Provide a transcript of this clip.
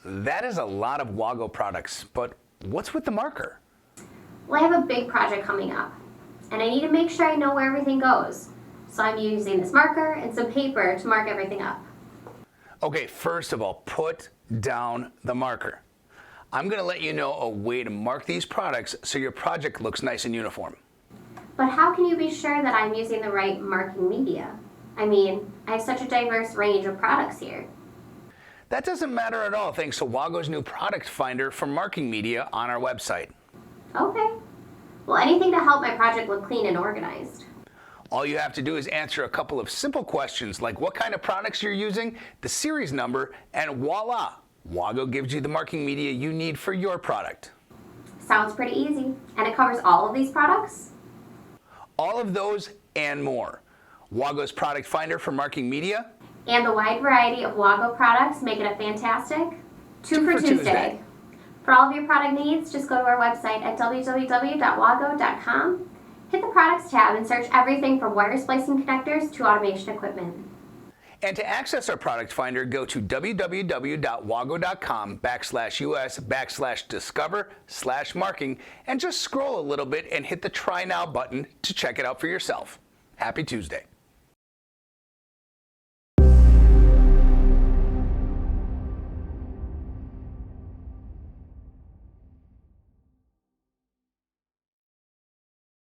that is a lot of WAGO products, but what's with the marker? Well, I have a big project coming up, and I need to make sure I know where everything goes. So I'm using this marker and some paper to mark everything up. Okay, first of all, put down the marker. I'm going to let you know a way to mark these products so your project looks nice and uniform. But how can you be sure that I'm using the right marking media? I mean, I have such a diverse range of products here. That doesn't matter at all thanks to WAGO's new product finder for marking media on our website. Okay. Well, anything to help my project look clean and organized. All you have to do is answer a couple of simple questions like what kind of products you're using, the series number, and voila! WAGO gives you the marking media you need for your product. Sounds pretty easy. And it covers all of these products? All of those and more. WAGO's product finder for marking media. And the wide variety of WAGO products make it a fantastic Two for Tuesday. For all of your product needs, just go to our website at www.wago.com, hit the products tab and search everything from wire splicing connectors to automation equipment. And to access our product finder, go to www.wago.com/us/discover/marking and just scroll a little bit and hit the Try Now button to check it out for yourself. Happy Tuesday.